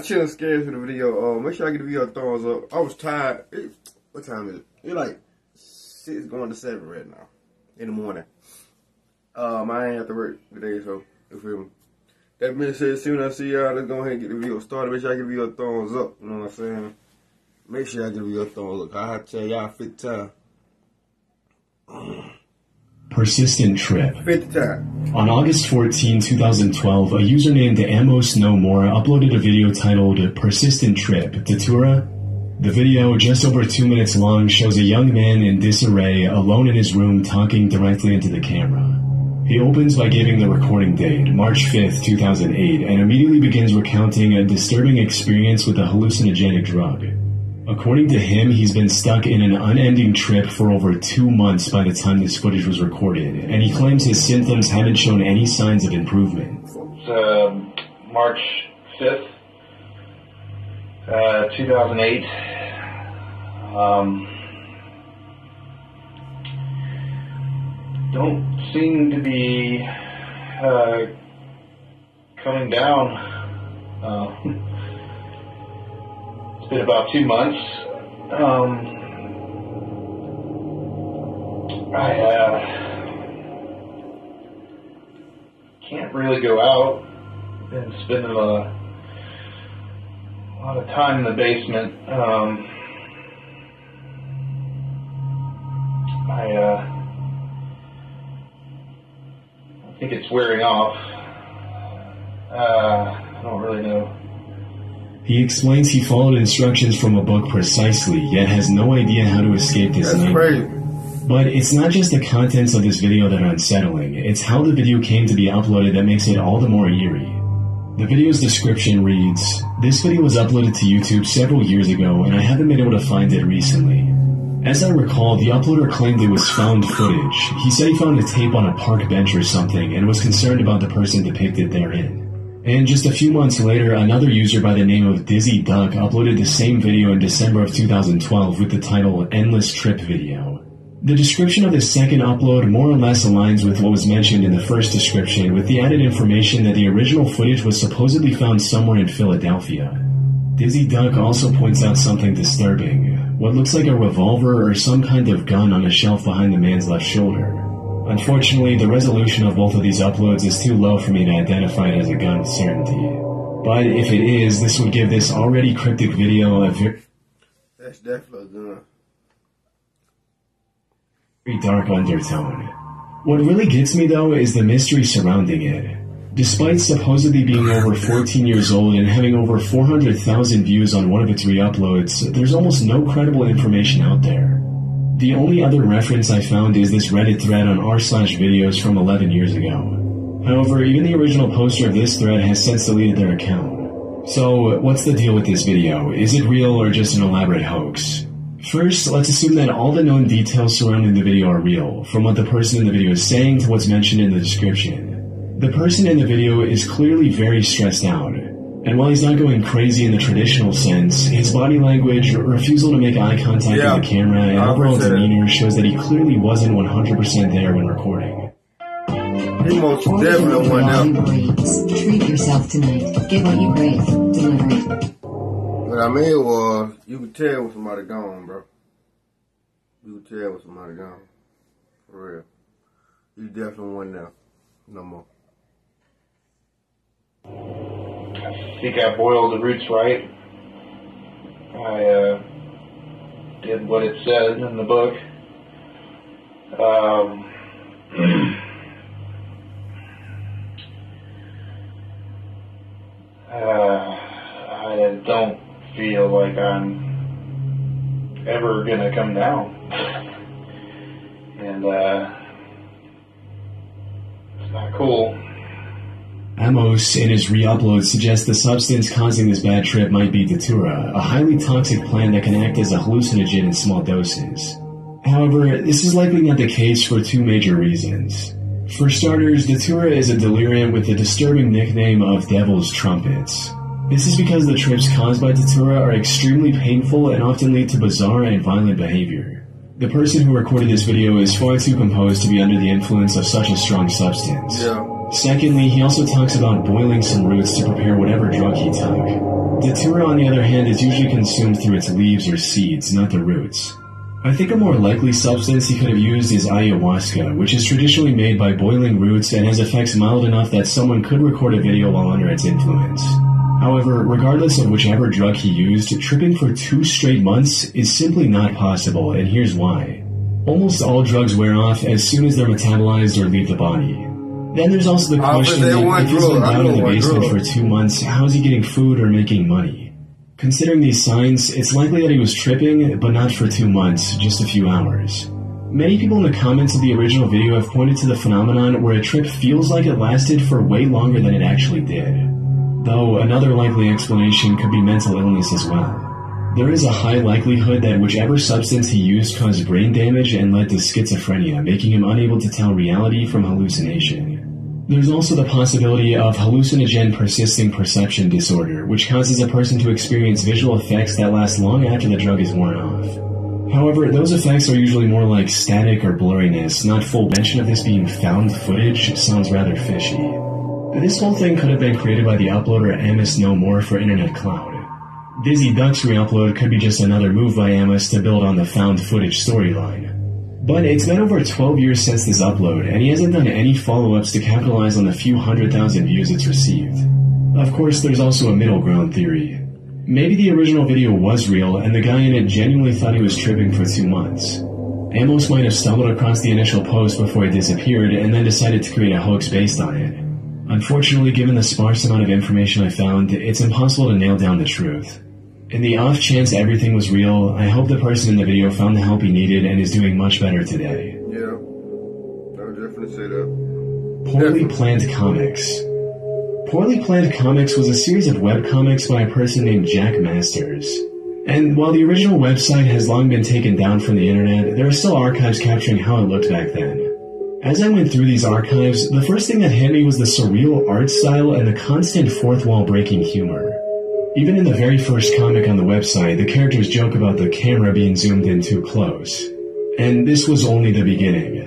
chilling scared for the video. Make sure I get the video a thumbs up. I was tired. What time is it? It's like 6 going to 7 right now in the morning. I ain't have to work today, so you feel me? That being said, soon as I see y'all, let's go ahead and get the video started. Make sure I give you a thumbs up. You know what I'm saying? Make sure I give you a thumbs up. I have to tell y'all 50 times. Persistent trip. 50 times. On August 14, 2012, a user named Amos No More uploaded a video titled Persistent Trip, Datura. The video, just over 2 minutes long, shows a young man in disarray, alone in his room, talking directly into the camera. He opens by giving the recording date, March 5th, 2008, and immediately begins recounting a disturbing experience with a hallucinogenic drug. According to him, he's been stuck in an unending trip for over 2 months by the time this footage was recorded, and he claims his symptoms haven't shown any signs of improvement. It's March 5th, 2008. Don't seem to be coming down. It's been about 2 months. I can't really go out. Been spending a lot of time in the basement. I think it's wearing off. I don't really know. He explains he followed instructions from a book precisely, yet has no idea how to escape this nightmare. But it's not just the contents of this video that are unsettling, it's how the video came to be uploaded that makes it all the more eerie. The video's description reads, "This video was uploaded to YouTube several years ago and I haven't been able to find it recently. As I recall, the uploader claimed it was found footage. He said he found a tape on a park bench or something and was concerned about the person depicted therein. And just a few months later, another user by the name of Dizzy Duck uploaded the same video in December of 2012 with the title Endless Trip Video. The description of this second upload more or less aligns with what was mentioned in the first description, with the added information that the original footage was supposedly found somewhere in Philadelphia. Dizzy Duck also points out something disturbing, what looks like a revolver or some kind of gun on a shelf behind the man's left shoulder. Unfortunately, the resolution of both of these uploads is too low for me to identify it as a gun with certainty. But if it is, this would give this already cryptic video a That's definitely a gun. Very dark undertone. What really gets me though is the mystery surrounding it. Despite supposedly being over 14 years old and having over 400,000 views on one of its re-uploads, there's almost no credible information out there. The only other reference I found is this Reddit thread on r/videos from 11 years ago. However, even the original poster of this thread has since deleted their account. So, what's the deal with this video? Is it real or just an elaborate hoax? First, let's assume that all the known details surrounding the video are real, from what the person in the video is saying to what's mentioned in the description. The person in the video is clearly very stressed out. And while he's not going crazy in the traditional sense, his body language, refusal to make eye contact with the camera, and overall demeanor shows that he clearly wasn't 100% there when recording. He most definitely won out. Treat yourself tonight. Get what you crave. Deliver it. What I mean was, you could tell when somebody gone, bro. You could tell when somebody gone. For real. You definitely won now. No more. I think I boiled the roots right. I did what it said in the book. I don't feel like I'm ever gonna come down. And it's not cool. Amos, in his re-upload, suggests the substance causing this bad trip might be Datura, a highly toxic plant that can act as a hallucinogen in small doses. However, this is likely not the case for two major reasons. For starters, Datura is a delirium with the disturbing nickname of Devil's Trumpets. This is because the trips caused by Datura are extremely painful and often lead to bizarre and violent behavior. The person who recorded this video is far too composed to be under the influence of such a strong substance. Yeah. Secondly, he also talks about boiling some roots to prepare whatever drug he took. Datura, on the other hand, is usually consumed through its leaves or seeds, not the roots. I think a more likely substance he could have used is ayahuasca, which is traditionally made by boiling roots and has effects mild enough that someone could record a video while under its influence. However, regardless of whichever drug he used, tripping for 2 straight months is simply not possible, and here's why. Almost all drugs wear off as soon as they're metabolized or leave the body. Then there's also the question that if he's been down in the basement for 2 months, how's he getting food or making money? Considering these signs, it's likely that he was tripping, but not for 2 months, just a few hours. Many people in the comments of the original video have pointed to the phenomenon where a trip feels like it lasted for way longer than it actually did. Though another likely explanation could be mental illness as well. There is a high likelihood that whichever substance he used caused brain damage and led to schizophrenia, making him unable to tell reality from hallucination. There's also the possibility of hallucinogen persisting perception disorder, which causes a person to experience visual effects that last long after the drug is worn off. However, those effects are usually more like static or blurriness, not full. Mention of this being found footage sounds rather fishy. This whole thing could have been created by the uploader Amos No More for Internet Cloud. Dizzy Duck's re-upload could be just another move by Amos to build on the found footage storyline. But it's been over 12 years since this upload, and he hasn't done any follow-ups to capitalize on the few 100,000 views it's received. Of course, there's also a middle ground theory. Maybe the original video was real, and the guy in it genuinely thought he was tripping for 2 months. Amos might have stumbled across the initial post before it disappeared, and then decided to create a hoax based on it. Unfortunately, given the sparse amount of information I found, it's impossible to nail down the truth. In the off chance everything was real, I hope the person in the video found the help he needed and is doing much better today. Yeah, I would definitely say that. Poorly Planned Comics. Poorly Planned Comics was a series of webcomics by a person named Jack Masters. And while the original website has long been taken down from the internet, there are still archives capturing how it looked back then. As I went through these archives, the first thing that hit me was the surreal art style and the constant fourth wall breaking humor. Even in the very first comic on the website, the characters joke about the camera being zoomed in too close. And this was only the beginning.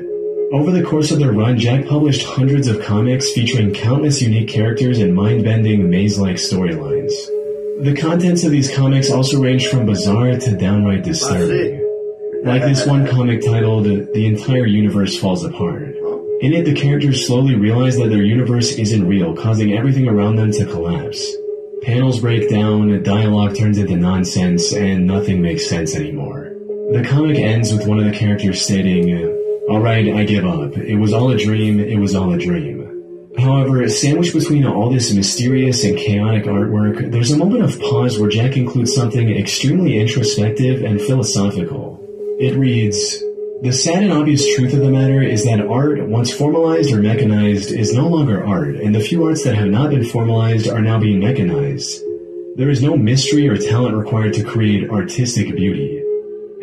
Over the course of their run, Jack published hundreds of comics featuring countless unique characters and mind-bending, maze-like storylines. The contents of these comics also ranged from bizarre to downright disturbing. Like this one comic titled, The Entire Universe Falls Apart. In it, the characters slowly realize that their universe isn't real, causing everything around them to collapse. Panels break down, dialogue turns into nonsense, and nothing makes sense anymore. The comic ends with one of the characters stating, "Alright, I give up. It was all a dream, it was all a dream." However, sandwiched between all this mysterious and chaotic artwork, there's a moment of pause where Jack includes something extremely introspective and philosophical. It reads, "The sad and obvious truth of the matter is that art, once formalized or mechanized, is no longer art, and the few arts that have not been formalized are now being mechanized. There is no mystery or talent required to create artistic beauty.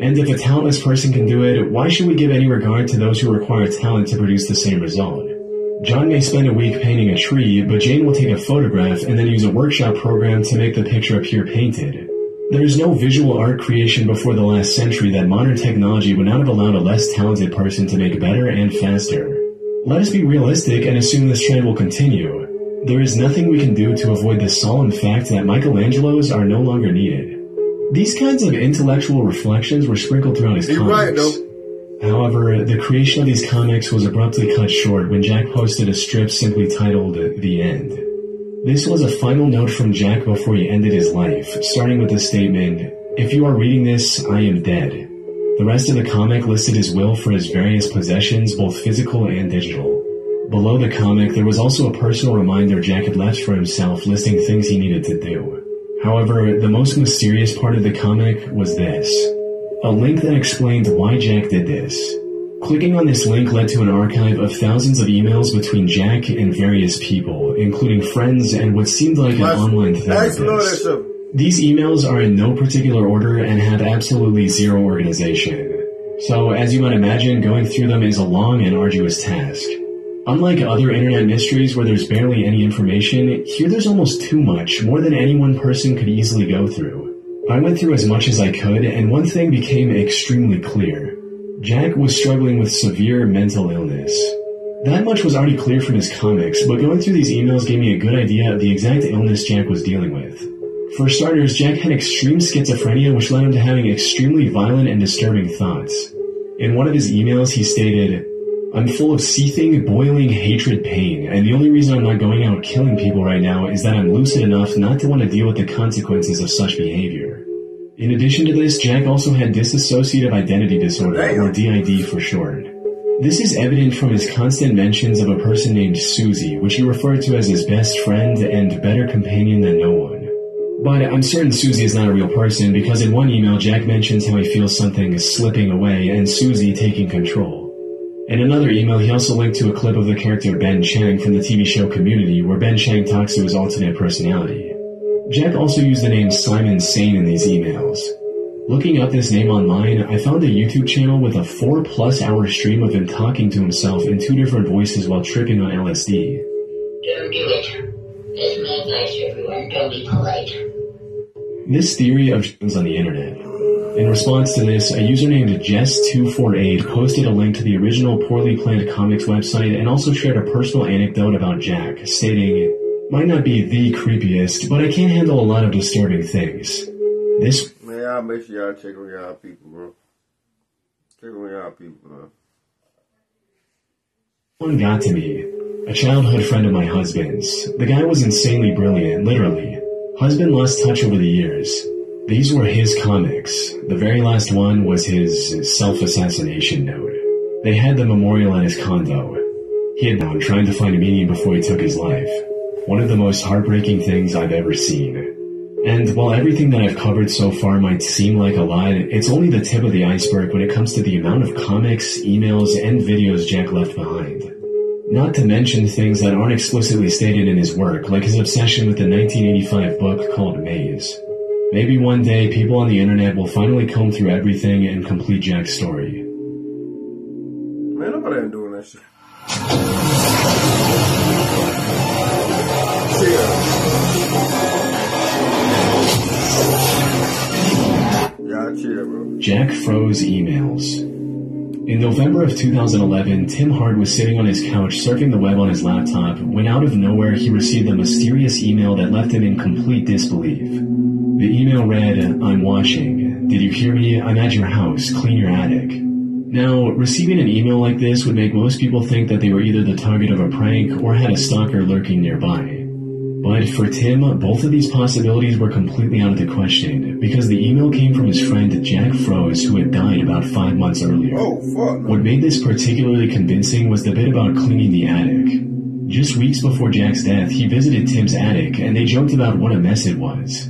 And if a talentless person can do it, why should we give any regard to those who require talent to produce the same result? John may spend a week painting a tree, but Jane will take a photograph and then use a workshop program to make the picture appear painted. There is no visual art creation before the last century that modern technology would not have allowed a less talented person to make better and faster. Let us be realistic and assume this trend will continue. There is nothing we can do to avoid the solemn fact that Michelangelos are no longer needed." These kinds of intellectual reflections were sprinkled throughout his comics. Right, though. However, the creation of these comics was abruptly cut short when Jack posted a strip simply titled, "The End." This was a final note from Jack before he ended his life, starting with the statement, "If you are reading this, I am dead." The rest of the comic listed his will for his various possessions, both physical and digital. Below the comic, there was also a personal reminder Jack had left for himself listing things he needed to do. However, the most mysterious part of the comic was this. A link that explained why Jack did this. Clicking on this link led to an archive of thousands of emails between Jack and various people, including friends and what seemed like an online therapist. These emails are in no particular order and have absolutely zero organization. So, as you might imagine, going through them is a long and arduous task. Unlike other internet mysteries where there's barely any information, here there's almost too much, more than any one person could easily go through. I went through as much as I could, and one thing became extremely clear. Jack was struggling with severe mental illness. That much was already clear from his comics, but going through these emails gave me a good idea of the exact illness Jack was dealing with. For starters, Jack had extreme schizophrenia, which led him to having extremely violent and disturbing thoughts. In one of his emails, he stated, "I'm full of seething, boiling hatred pain, and the only reason I'm not going out killing people right now is that I'm lucid enough not to want to deal with the consequences of such behavior." In addition to this, Jack also had dissociative identity disorder, or DID for short. This is evident from his constant mentions of a person named Susie, which he referred to as his best friend and better companion than no one. But I'm certain Susie is not a real person, because in one email Jack mentions how he feels something is slipping away and Susie taking control. In another email, he also linked to a clip of the character Ben Chang from the TV show Community, where Ben Chang talks to his alternate personality. Jack also used the name Simon Sane in these emails. Looking up this name online, I found a YouTube channel with a 4+ hour stream of him talking to himself in 2 different voices while tripping on LSD. Don't do it. That's my advice to everyone. Don't be polite. This theory of on the internet. In response to this, a user named Jess248 posted a link to the original Poorly Planned Comics website and also shared a personal anecdote about Jack, stating, "Might not be the creepiest, but I can't handle a lot of disturbing things. This..." Man, y'all make sure y'all check on y'all people, bro. Check on y'all people, man. One got to me. A childhood friend of my husband's. The guy was insanely brilliant, literally. Husband lost touch over the years. These were his comics. The very last one was his self-assassination note. They had the memorial at his condo. He had been trying to find meaning before he took his life. One of the most heartbreaking things I've ever seen. And while everything that I've covered so far might seem like a lot, it's only the tip of the iceberg when it comes to the amount of comics, emails, and videos Jack left behind. Not to mention things that aren't explicitly stated in his work, like his obsession with the 1985 book called Maze. Maybe one day people on the internet will finally comb through everything and complete Jack's story. Man, nobody ain't doing that shit. Y'all chill, bro. Jack froze emails. In November of 2011, Tim Hart was sitting on his couch surfing the web on his laptop when out of nowhere he received a mysterious email that left him in complete disbelief. The email read, "I'm washing. Did you hear me? I'm at your house. Clean your attic." Now, receiving an email like this would make most people think that they were either the target of a prank or had a stalker lurking nearby. But for Tim, both of these possibilities were completely out of the question, because the email came from his friend Jack Froese, who had died about 5 months earlier. Oh, fuck. What made this particularly convincing was the bit about cleaning the attic. Just weeks before Jack's death, he visited Tim's attic, and they joked about what a mess it was.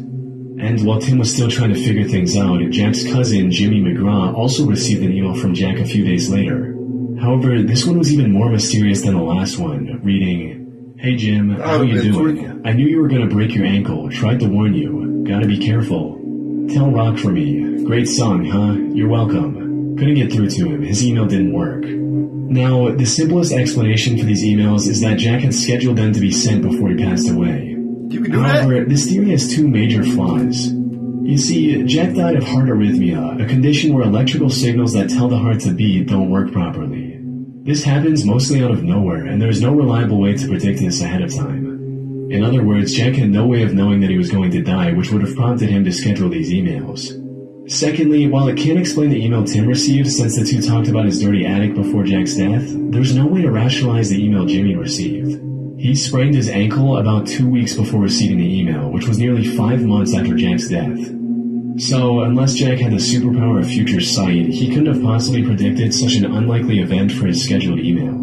And while Tim was still trying to figure things out, Jack's cousin, Jimmy McGraw, also received an email from Jack a few days later. However, this one was even more mysterious than the last one, reading, "Hey Jim, how you doing? I knew you were gonna break your ankle, tried to warn you. Gotta be careful. Tell Rock for me. Great song, huh? You're welcome." Couldn't get through to him, his email didn't work. Now, the simplest explanation for these emails is that Jack had scheduled them to be sent before he passed away. You can do However, that? this theory has 2 major flaws. You see, Jack died of heart arrhythmia, a condition where electrical signals that tell the heart to beat don't work properly. This happens mostly out of nowhere, and there is no reliable way to predict this ahead of time. In other words, Jack had no way of knowing that he was going to die, which would have prompted him to schedule these emails. Secondly, while it can't explain the email Tim received, since the two talked about his dirty attic before Jack's death, there's no way to rationalize the email Jimmy received. He sprained his ankle about 2 weeks before receiving the email, which was nearly 5 months after Jack's death. So, unless Jack had the superpower of future sight, he couldn't have possibly predicted such an unlikely event for his scheduled email.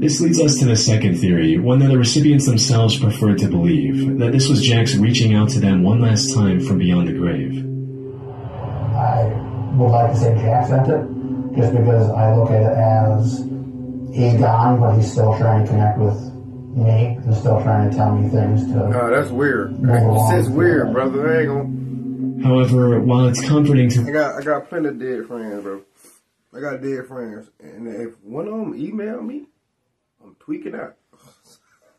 This leads us to the second theory, one that the recipients themselves preferred to believe, that this was Jack's reaching out to them one last time from beyond the grave. I would like to say Jack sent it, just because I look at it as he gone, but he's still trying to connect with me, and still trying to tell me things to... Nah, that's weird. That's weird, brother. I ain't gonna... However, while it's comforting to... I got plenty of dead friends, bro. I got dead friends. And if one of them email me, I'm tweaking out.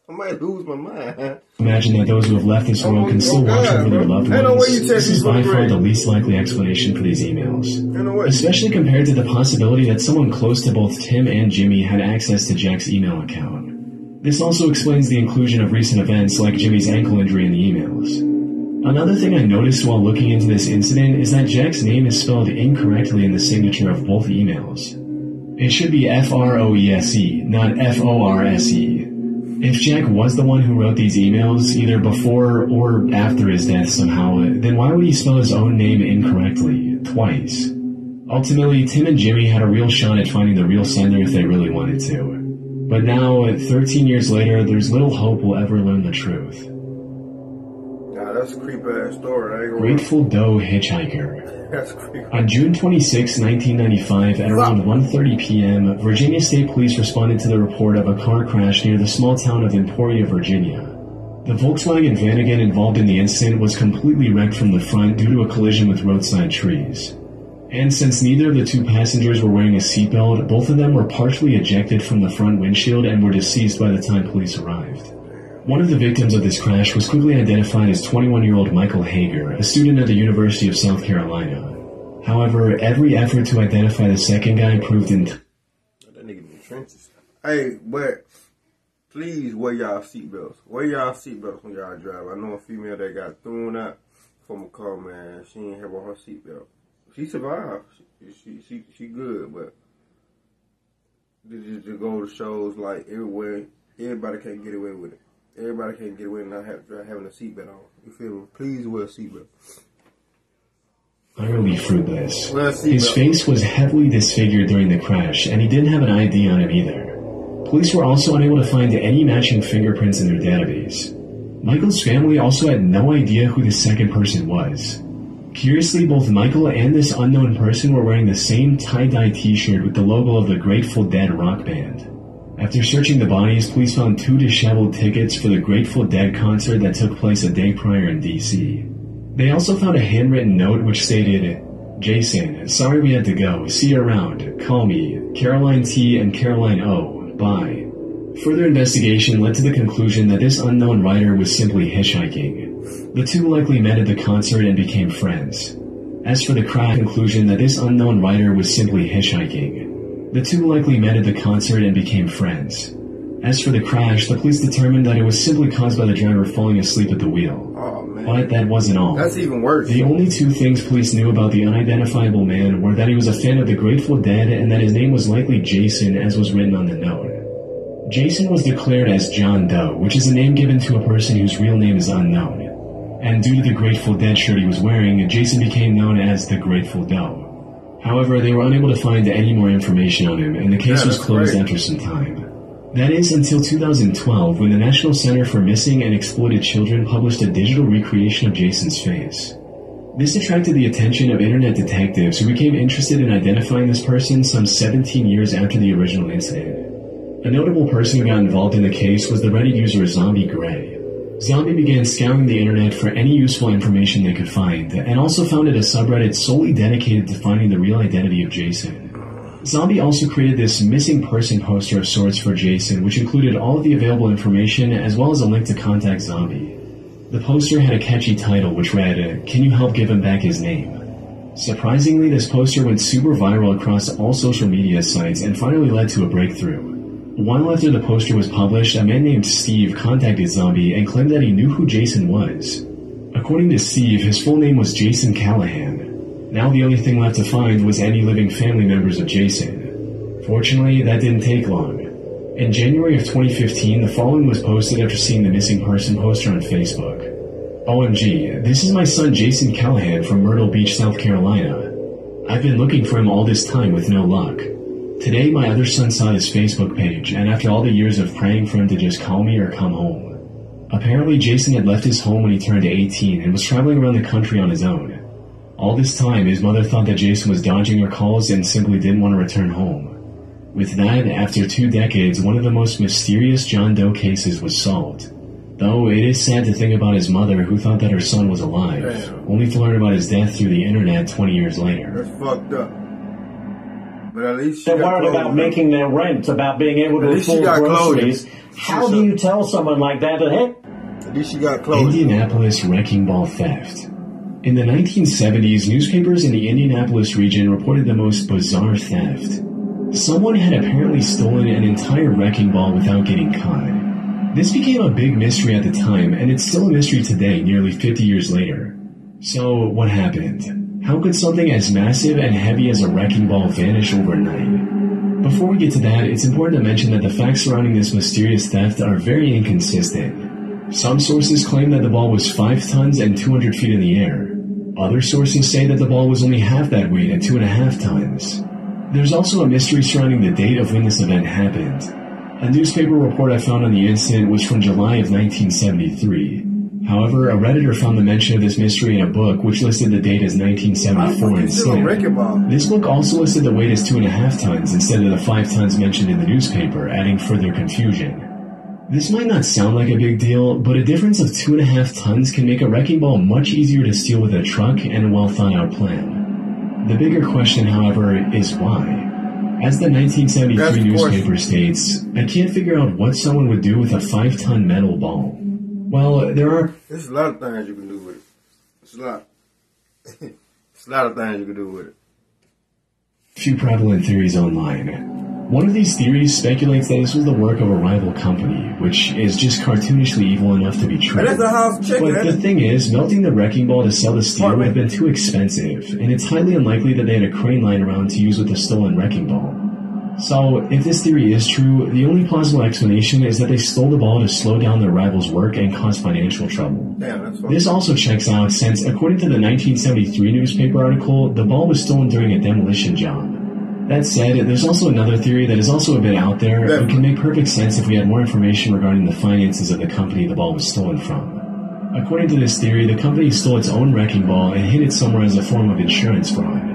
I might lose my mind. Imagine that those who have left this world can still watch over their loved ones. This is by far the least likely explanation for these emails. Especially compared to the possibility that someone close to both Tim and Jimmy had access to Jack's email account. This also explains the inclusion of recent events like Jimmy's ankle injury in the emails. Another thing I noticed while looking into this incident is that Jack's name is spelled incorrectly in the signature of both emails. It should be F-R-O-E-S-E, not F-O-R-S-E. If Jack was the one who wrote these emails, either before or after his death somehow, then why would he spell his own name incorrectly, twice? Ultimately, Tim and Jimmy had a real shot at finding the real sender if they really wanted to. But now, 13 years later, there's little hope we'll ever learn the truth. Nah, that's a creepy-ass story. Grateful Doe Hitchhiker. That's creepy. On June 26, 1995, at around 1:30 p.m., Virginia State Police responded to the report of a car crash near the small town of Emporia, Virginia. The Volkswagen Vanagon involved in the incident was completely wrecked from the front due to a collision with roadside trees. And since neither of the two passengers were wearing a seatbelt, both of them were partially ejected from the front windshield and were deceased by the time police arrived. One of the victims of this crash was quickly identified as 21-year-old Michael Hager, a student at the University of South Carolina. However, every effort to identify the second guy proved that nigga in the trenches. Hey, but please wear y'all seatbelts. Wear y'all seatbelts when y'all drive. I know a female that got thrown out from a car, man. She ain't have on her seatbelt. She survived. She good, but this just go to shows like everywhere. Everybody can't get away with it. Everybody can't get away with not having a seatbelt on. You feel me? Please wear a seatbelt. Utterly fruitless. His face was heavily disfigured during the crash, and he didn't have an ID on him either. Police were also unable to find any matching fingerprints in their database. Michael's family also had no idea who the second person was. Curiously, both Michael and this unknown person were wearing the same tie-dye t-shirt with the logo of the Grateful Dead rock band. After searching the bodies, police found 2 disheveled tickets for the Grateful Dead concert that took place a day prior in D.C. They also found a handwritten note which stated, "Jason, sorry we had to go. See you around. Call me. Caroline T. and Caroline O. Bye." Further investigation led to the conclusion that this unknown writer was simply hitchhiking. The two likely met at the concert and became friends. As for the crash, conclusion that this unknown writer was simply hitchhiking. The two likely met at the concert and became friends. As for the crash, the police determined that it was simply caused by the driver falling asleep at the wheel. Oh, man. But that wasn't all. That's even worse. The only 2 things police knew about the unidentifiable man were that he was a fan of the Grateful Dead and that his name was likely Jason, as was written on the note. Jason was declared as John Doe, which is a name given to a person whose real name is unknown. And due to the Grateful Dead shirt he was wearing, Jason became known as the Grateful Doe. However, they were unable to find any more information on him, and the case was closed after some time. That is, until 2012, when the National Center for Missing and Exploited Children published a digital recreation of Jason's face. This attracted the attention of internet detectives who became interested in identifying this person some 17 years after the original incident. A notable person who got involved in the case was the Reddit user Zombie Gray. Zombie began scouring the internet for any useful information they could find, and also founded a subreddit solely dedicated to finding the real identity of Jason. Zombie also created this missing person poster of sorts for Jason, which included all of the available information as well as a link to contact Zombie. The poster had a catchy title which read, "Can you help give him back his name?" Surprisingly, this poster went super viral across all social media sites and finally led to a breakthrough. While after the poster was published, a man named Steve contacted Zombie and claimed that he knew who Jason was. According to Steve, his full name was Jason Callahan. Now the only thing left to find was any living family members of Jason. Fortunately, that didn't take long. In January of 2015, the following was posted after seeing the missing person poster on Facebook. "OMG, this is my son Jason Callahan from Myrtle Beach, South Carolina. I've been looking for him all this time with no luck. Today, my other son saw his Facebook page, and after all the years of praying for him to just call me or come home." Apparently, Jason had left his home when he turned 18 and was traveling around the country on his own. All this time, his mother thought that Jason was dodging her calls and simply didn't want to return home. With that, after 2 decades, one of the most mysterious John Doe cases was solved. Though it is sad to think about his mother, who thought that her son was alive, only to learn about his death through the internet 20 years later. That's fucked up. But at least they're worried about making their rent, about being able to afford groceries. How do you tell someone like that to hit? At least she got clothes. Indianapolis wrecking ball theft. In the 1970s, newspapers in the Indianapolis region reported the most bizarre theft. Someone had apparently stolen an entire wrecking ball without getting caught. This became a big mystery at the time, and it's still a mystery today, nearly 50 years later. So, what happened? How could something as massive and heavy as a wrecking ball vanish overnight? Before we get to that, it's important to mention that the facts surrounding this mysterious theft are very inconsistent. Some sources claim that the ball was 5 tons and 200 feet in the air. Other sources say that the ball was only half that weight at 2.5 tons. There's also a mystery surrounding the date of when this event happened. A newspaper report I found on the incident was from July of 1973. However, a Redditor found the mention of this mystery in a book which listed the date as 1974 instead. This book also listed the weight as 2.5 tons instead of the 5 tons mentioned in the newspaper, adding further confusion. This might not sound like a big deal, but a difference of 2.5 tons can make a wrecking ball much easier to steal with a truck and a well-thought-out plan. The bigger question, however, is why. As the 1973 newspaper states, I can't figure out what someone would do with a 5-ton metal ball. Well, there's a lot of things you can do with it. It's a lot. It's a lot of things you can do with it. Few prevalent theories online. One of these theories speculates that this was the work of a rival company, which is just cartoonishly evil enough to be true. That's a house chicken. But the thing is, melting the wrecking ball to sell the steel would have been too expensive, and it's highly unlikely that they had a crane lying around to use with the stolen wrecking ball. So, if this theory is true, the only plausible explanation is that they stole the ball to slow down their rival's work and cause financial trouble. This also checks out since, according to the 1973 newspaper article, the ball was stolen during a demolition job. That said, there's also another theory that is also a bit out there, but can make perfect sense if we had more information regarding the finances of the company the ball was stolen from. According to this theory, the company stole its own wrecking ball and hid it somewhere as a form of insurance fraud.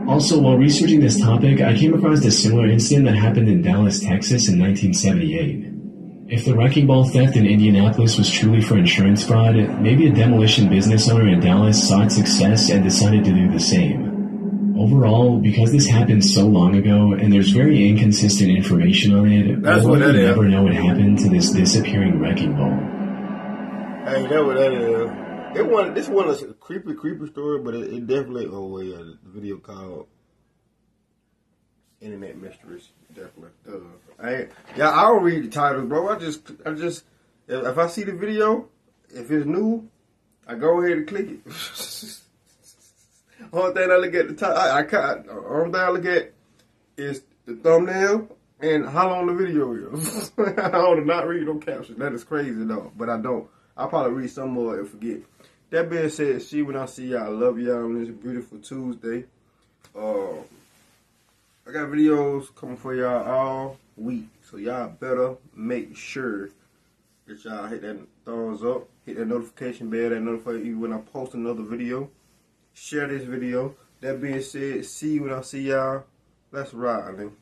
Also, while researching this topic, I came across a similar incident that happened in Dallas, Texas in 1978. If the wrecking ball theft in Indianapolis was truly for insurance fraud, maybe a demolition business owner in Dallas saw its success and decided to do the same. Overall, because this happened so long ago and there's very inconsistent information on it, we'll never know what happened to this disappearing wrecking ball. Hey, that's what that is. This one is a creepy story, but it definitely the video called Internet Mysteries. Definitely. I don't read the titles, bro. I just if I see the video, if it's new, I go ahead and click it. Only thing I look at only thing I look at is the thumbnail and how long the video is. I do not read no caption. That is crazy though, but I don't. I'll probably read some more and forget. That being said, see when I see y'all. I love y'all on this beautiful Tuesday. I got videos coming for y'all all week, so y'all better make sure that y'all hit that thumbs up, hit that notification bell, that notify you when I post another video. Share this video. That being said, see you when I see y'all. Let's ride, man.